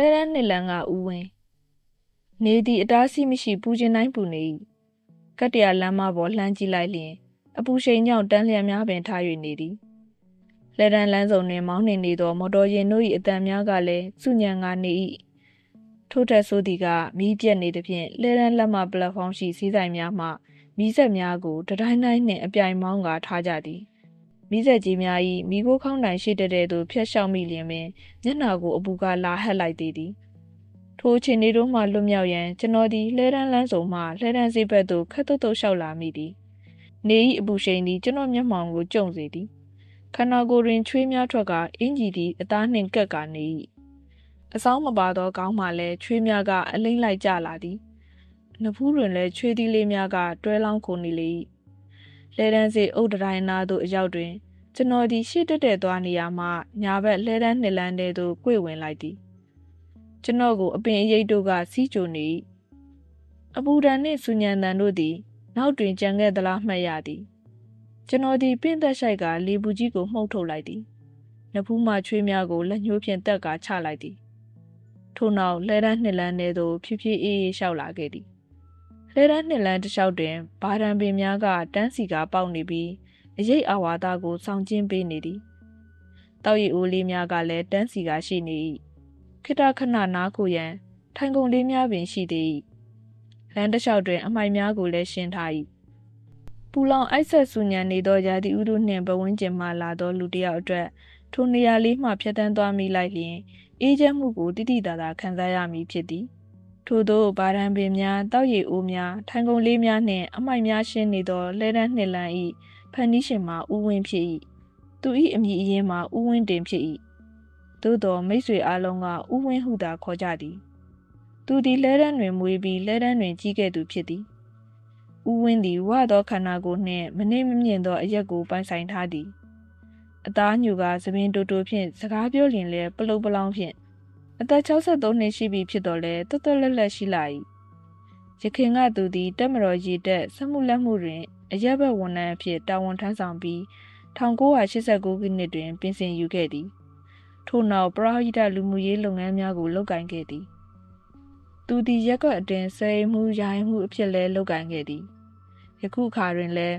လဲရန်နှစ်လန်းကဦးဝင်းနေသည်အတားဆီးမရှိပူကျင်တိုင်းပူနေ၏ကတ္တရာလမ်းမပေါ်လှမ်းကြည့်လိုက်လျင်အပူရှိန်ကြောင့်တန်းလျက်များပင်ထား၍နေသည်လဲရန်လမ်းစုံတွင်မောင်းနှင်နေသောမော်တော်ယာဉ်တို့၏အတန်များကလည်းစုညံငါနေ၏ထို့ထက်ဆိုသည်ကမီးပြက်နေသဖြင့်လဲရန်လက်မပလက်ဖောင်းရှိဈေးဆိုင်များမှမီးစက်များကိုတတိုင်းတိုင်းနှင့်အပြိုင်မောင်းကာထားကြသည်မီးစက်ကြီးများ၏မီးခိုးခေါင်းတိုင်ရှိတဲ့သို့ဖျက်လျှောက်မိလျင်ပင်မျက်နှာကိုအပူကလာဟပ်လိုက်သေးသည်ထိုအခြေအနေတို့မှလွတ်မြောက်ရန်ကျွန်တော်သည်လှဲတန်းလန်းစုံမှလှဲတန်းစေးဘက်သို့ခက်တုတ်တုတ်လျှောက်လာမိသည်နေ၏အပူရှိန်သည်ကျွန်တော်မျက်မှောင်ကိုကျုံစေသည်ခန္ဓာကိုယ်တွင်ချွေးများထွက်ကာအင်ကြီးသည်အသားနှင့်ကပ်ကာနေ၏အဆောင်မပါသောခေါင်းမှလည်းချွေးများကအလိမ့်လိုက်ကျလာသည်နဖူးတွင်လည်းချွေးသီးလေးများကတွဲလောင်းခုန်နေလေ၏လှဲတန်းစေးအုတ်တိုင်းနာသို့အရောက်တွင်ကျွန်တော်သည်ရှေ့တက်တက်သွားနေရမှညာဘက်လှဲတန်းနှစ်လန်းထဲသို့ကွေ့ဝင်လိုက်သည်ကျွန်တော်ကိုအပင်အရိပ်တို့ကစီးကြိုနေ၏အပူဒဏ်နှင့်ဆူညံတန်တို့သည်နောက်တွင်ကြံခဲ့သလားမှတ်ရသည်ကျွန်တော်သည်ပင့်သက်ဆိုင်ကလေပူကြီးကိုမှုတ်ထုတ်လိုက်သည်နဖူးမှချွေးများကိုလက်ညှိုးဖြင့်တက်ကာချလိုက်သည်ထို့နောက်လှဲတန်းနှစ်လန်းထဲသို့ဖြည်းဖြည်းအေးအေးလျှောက်လာခဲ့သည်လှဲတန်းနှစ်လန်းတစ်လျှောက်တွင်ဘာဒံပင်များကတန်းစီကာပေါက်နေပြီးအရိပ်အာဝါဒကိုဆောင်ကျင်းပေးနေသည်တောက်ရည်အိုးလေးများကလည်းတန်းစီကာရှိနေ၏ခိတခဏနားကိုရန်ထိုင်ကုန်လေးများပင်ရှိသေး၏လမ်းတစ်လျှောက်တွင်အမိုက်များကိုလည်းရှင်းထား၏ပူလောင်အိုက်ဆက်ဆူညံနေသောရာသီဥတုနှင့်ပဝန်းကျင်မှလာသောလူတစ်ယောက်အတွက်ထိုနေရာလေးမှဖြတ်တန်းသွားမိလိုက်လျင်အေးချမ်းမှုကိုတိတိတသာခံစားရမည်ဖြစ်သည်ထို့သောဘာဒံပင်များတောက်ရည်အိုးများထိုင်ကုန်လေးများနှင့်အမိုက်များရှင်းနေသောလှဲတန်းနှစ်လန်း၏ဖန်နီးရှင်မှာဦးဝင်းဖြစ်၏သူ၏အမည်အရင်းမှာဦးဝင်းတင်ဖြစ်၏သို့တော်မိတ်ဆွေအလုံးကဦးဝင်းဟုသာခေါ်ကြသည်သူသည်လှဲတန်းတွင်မွေးပြီးလှဲတန်းတွင်ကြီးခဲ့သူဖြစ်သည်ဦးဝင်းသည်ဝသောခန္ဓာကိုယ်နှင့်မနှိမ့်မမြင့်သောအရက်ကိုပိုင်ဆိုင်ထားသည်အသားညူကသပင်တူတူဖြင့်စကားပြောလျင်လည်းပလုတ်ပလောင်းဖြင့်အသက်63နှစ်ရှိပြီဖြစ်တော်လဲတွတ်တွတ်လက်လက်ရှိလာ၏ရခင်ကသူသည်တက်မတော်ရည်တက်စမှုလက်မှုတွင်အရက်ဘက်ဝန်ထမ်းအဖြစ်တာဝန်ထမ်းဆောင်ပြီး1989ခုနှစ်တွင်ပြင်ဆင်ယူခဲ့သည်ထို့နောက်ပရဟိတလူမှုရေးလုပ်ငန်းများကိုလုပ်ကိုင်ခဲ့သည်သူသည်ရက်ကွက်အတွင်းဆယ်မှုရိုင်းမှုအဖြစ်လဲလုပ်ကိုင်ခဲ့သည်ယခုအခါတွင်လည်း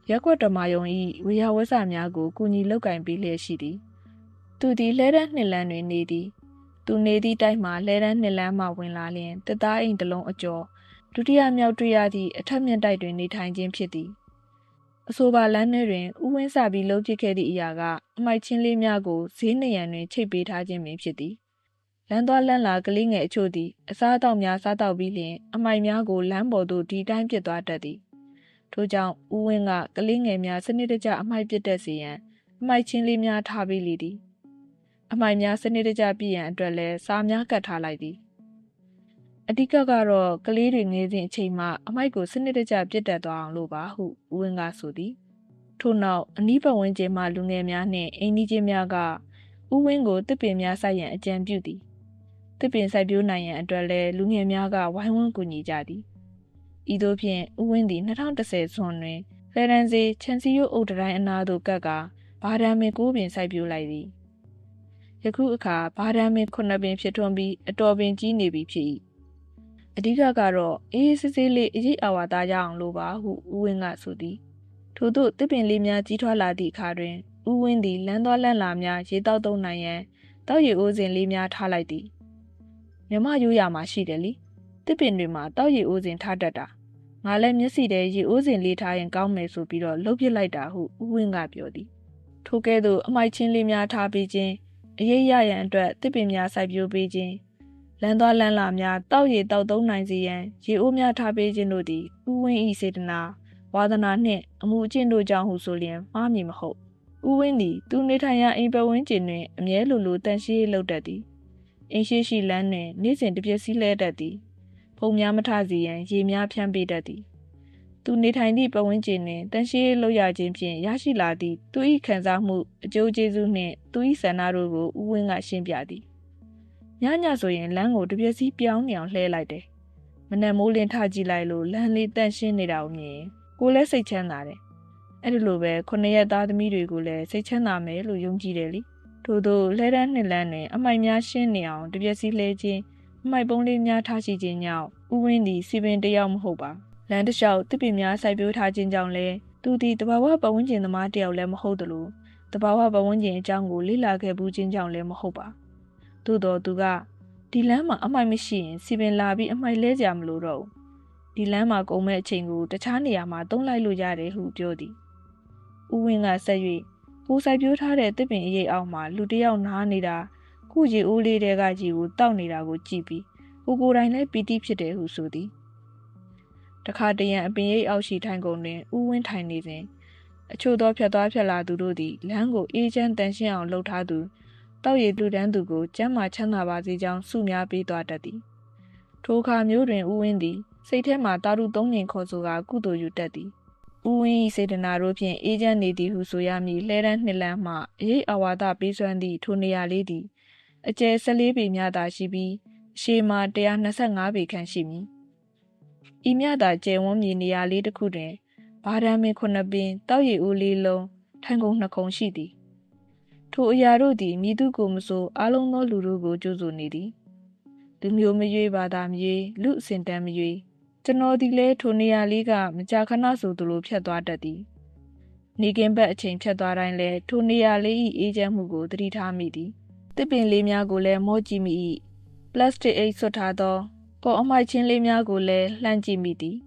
ရက်ကွက်ဓမ္မယုံ၏ဝေယဝဆများကိုကူညီလုပ်ကိုင်ပေးလျက်ရှိသည်သူသည်လှဲတန်းနှစ်လန်းတွင်နေသည်သူနေသည့်တိုက်မှလှဲတန်းနှစ်လန်းမှဝင်လာလျင်တစ်သားအိမ်တစ်လုံးအကျော်ဒုတိယမြောက်တွေ့ရသည့်အထက်မြင့်တိုက်တွင်နေထိုင်ခြင်းဖြစ်သည်အဆိုပါလမ်းထဲတွင်ဥဝင်းစပြီးလှုပ်ဖြစ်ခဲ့သည့်အရာကအမိုက်ချင်းလေးများကိုဈေးနေရန်တွင်ချိတ်ပေးထားခြင်းပင်ဖြစ်သည်လမ်းသွားလမ်းလာကလေးငယ်အချို့သည်အစားအသောက်များစားတောက်ပြီးလျှင်အမိုက်များကိုလမ်းပေါ်သို့ဒီတိုင်းပစ်သွားတတ်သည်ထို့ကြောင့်ဥဝင်းကကလေးငယ်များစနစ်တကျအမိုက်ပစ်တတ်စေရန်အမိုက်ချင်းလေးများထားပေးလေသည်အမိုက်များစနစ်တကျပြည့်ရန်အတွက်လည်းစာများကတ်ထားလိုက်သည်အဓိကကတော့ကလေးတွေငယ်စဉ်အချိန်မှအမိုက်ကိုစနစ်တကျပြစ်တတ်သွားအောင်လို့ပါဟုဥဝင်းကဆိုသည်ထို့နောက်အနီးပတ်ဝန်းကျင်မှလူငယ်များနှင့်အိမ်နီးချင်းများကဥဝင်းကိုတစ်ပင်များစိုက်ရန်အကြံပြုသည်တစ်ပင်စိုက်ပျိုးနိုင်ရန်အတွက်လည်းလူငယ်များကဝိုင်းဝန်းကူညီကြသည်ဤသို့ဖြင့်ဥဝင်းသည်2010ဇွန်တွင်လှဲတန်းစေးချန်စီယိုအုတ်တိုင်းအနားသို့ကပ်ကာဘာဒံပင်9ပင်စိုက်ပျိုးလိုက်သည်ယခုအခါဘာဒံပင်9ပင်ဖြစ်ထွန်းပြီးအတော်ပင်ကြီးနေပြီဖြစ်၏အဓိကကတော့အေးစစ်စစ်လေးအရေးအဝါသားရအောင်လို့ပါဟုဥဝင်းကဆိုသည်ထို့သို့တစ်ပင်လေးများကြီးထွားလာသည့်အခါတွင်ဥဝင်းသည်လမ်းသွားလမ်းလာများရေတောက်သုံးနိုင်ရန်တောက်ရည်အိုးစင်လေးများထားလိုက်သည်မြမရိုးရာမှာရှိတယ်လေတစ်ပင်တွေမှာတောက်ရည်အိုးစင်ထားတတ်တာငါလည်းမျက်စိထဲရေအိုးစင်လေးထားရင်ကောင်းမယ်ဆိုပြီးတော့လှုပ်ပစ်လိုက်တာဟုဥဝင်းကပြောသည်ထိုကဲ့သို့အမိုက်ချင်းလေးများထားပေးခြင်းအရေးရရန်အတွက်တစ်ပင်များစိုက်ပျိုးပေးခြင်းလမ်းသွားလမ်းလာများတောက်ရည်တောက်သုံးနိုင်စေရန်ရေအိုးများထားပေးခြင်းတို့သည်ဥဝင်း၏စေတနာဝါသနာနှင့်အမှုအကျင့်တို့ကြောင့်ဟုဆိုလျင်မှားမည်မဟုတ်ဥဝင်းသည်သူနေထိုင်ရာအိမ်ပတ်ဝန်းကျင်တွင်အမြဲလိုတန်ရှင်းလုပ်တတ်သည်အိမ်ရှိလမ်းတွင်နေ့စဉ်တစ်ပြက်စီးလဲတတ်သည်ဖုံများမထစေရန်ရေများဖြန်းပေးတတ်သည်သူနေထိုင်သည့်ပတ်ဝန်းကျင်တွင်တန်ရှင်းလုပ်ရခြင်းဖြင့်ရရှိလာသည့်သူ၏ခံစားမှုအကျိုးကျေးဇူးနှင့်သူ၏ဆန္ဒတို့ကိုဥဝင်းကရှင်းပြသည်ညဆိုရင်လမ်းကိုတစ်ပြက်စီးပြောင်းနေအောင်လှဲလိုက်တယ်မနက်မိုးလင်းထကြည့်လိုက်လို့လမ်းလေးတန့်ရှင်းနေတာကိုမြင်ကိုလည်းစိတ်ချမ်းသာတယ်အဲ့ဒီလိုပဲ9ရက်သားသမီးတွေကိုလည်းစိတ်ချမ်းသာမယ်လို့ယုံကြည်တယ်လေ ထို့သောလဲတန်းနှစ်လန်းတွင်အမိုက်များရှင်းနေအောင်တပြက်စီလဲခြင်းအမိုက်ပုံးလေးများထားရှိခြင်းကြောင့်ဥဝင်းသည်စီပင်တစ်ယောက်မဟုတ်ပါလမ်းတစ်လျှောက်တစ်ပင်များစိုက်ပျိုးထားခြင်းကြောင့်လည်းသူသည်တဘာဝပတ်ဝန်းကျင်သမားတစ်ယောက်လည်းမဟုတ်သလိုတဘာဝပတ်ဝန်းကျင်အကြောင်းကိုလေ့လာခဲ့ပူးခြင်းကြောင့်လည်းမဟုတ်ပါသို့တော်သူကဒီလမ်းမှာအမိုက်မရှိရင်စီပင်လာပြီးအမိုက်လဲကြမလို့တော့ဒီလမ်းမှာကုန်မဲ့အချိန်ကိုတခြားနေရာမှာသုံးလိုက်လို့ရတယ်ဟုပြောသည်ဥဝင်းကဆက်၍ကိုစိုက်ပျိုးထားတဲ့တစ်ပင်အရိပ်အောက်မှာလူတစ်ယောက်နားနေတာခုကြီးအိုးလေးတဲကကြီးကိုတောက်နေတာကိုကြည့်ပြီးကိုယ်တိုင်လည်းပီတိဖြစ်တယ်ဟုဆိုသည်တခါတရံအပင်ရိပ်အောက်ရှိထိုင်ကုန်တွင်ဥဝင်းထိုင်နေစဉ်အချို့သောဖြတ်သွားဖြတ်လာသူတို့သည်လမ်းကိုအေးချမ်းတန်ရှင်းအောင်လှုပ်ထားသူတောက်ရည်လူတန်းသူကိုကျမ်းမာချမ်းသာပါစေကြောင်းဆုများပေးသွားတတ်သည်ထိုအခါမျိုးတွင်ဥဝင်းသည်စိတ်ထဲမှတာရုသုံးငင်ခေါ်ဆိုကာကုသိုလ်ယူတတ်သည်ဥဝင်း၏စေတနာတို့ဖြင့်အေးချမ်းနေသည်ဟုဆိုရမည်လှဲတန်းနှစ်လန်းမှအရေးအဝါဒပေးစွမ်းသည့်ထိုနေရာလေးသည်အကျယ်14ပေများသာရှိပြီးအရှည်မှာ125ပေခန့်ရှိမည်ဤမြသာကျယ်ဝန်းမြေနေရာလေးတစ်ခုတွင်ဘာဒံပင်9ပင်တောက်ရည်အိုးလေးလုံးထိုင်ကုန်2ခုရှိသည်ထိုအရာတို့သည်မိသူကိုမဆိုအားလုံးသောလူတို့ကိုကြိုးဆိုနေသည်လူမျိုးမရွေးဘာသာမရွေးလူအစဉ်တန်းမရွေးကျွန်တော်ဒီလဲထိုနေရာလေးကမကြာခဏဆိုသလိုဖြတ်သွားတတ်သည်နေကင်းဘက်အချိန်ဖြတ်သွားတိုင်းလဲထိုနေရာလေး၏အေးချမ်းမှုကိုသတိထားမိသည်တစ်ပင်လေးများကိုလည်းမော့ကြည့်မိ၏ပလတ်စတစ်အိတ်ဆွတ်ထားသောကော်အမိုက်ချင်းလေးများကိုလည်းလှမ်းကြည့်မိသည်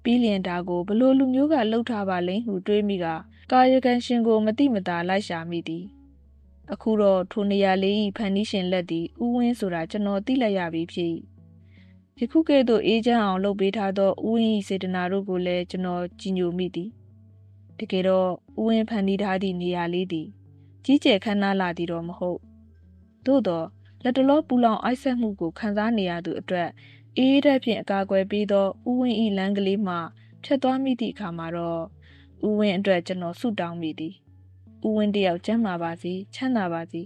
ပြီးလျင်ဒါကိုဘလို့လူမျိုးကလှုပ်ထားပါလိမ့်ဟုတွေးမိကကာယကံရှင်ကိုမတိမတာလိုက်ရှာမိသည်အခုတော့ထိုနေရာလေး၏ဖန်တီးရှင်လက်သည်ဥဝင်းဆိုတာကျွန်တော်သိလိုက်ရပြီဖြစ်ယခုကဲ့သို့အေးချမ်းအောင်လုပ်ပေးထားသောဥဝင်း၏စေတနာတို့ကိုလည်းကျွန်တော်ကြည်ညိုမိသည်တကယ်တော့ဥဝင်းဖန်တီးထားသည့်နေရာလေးသည်ကြီးကျယ်ခမ်းနားလာသည်တော့မဟုတ်သို့တော့လက်တလောပူလောင်အိုက်ဆက်မှုကိုခံစားနေရသူအတွက်အေးတဲ့ဖြင့်အကာအကွယ်ပေးသောဥဝင်း၏လမ်းကလေးမှဖြတ်သွားမိသည့်အခါမှာတော့ဥဝင်းအတွက်ကျွန်တော်ဆုတောင်းမိသည်ဥဝင်းတယောက်ကျမ်းမာပါစေချမ်းသာပါစေ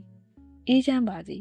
အေးချမ်းပါစေ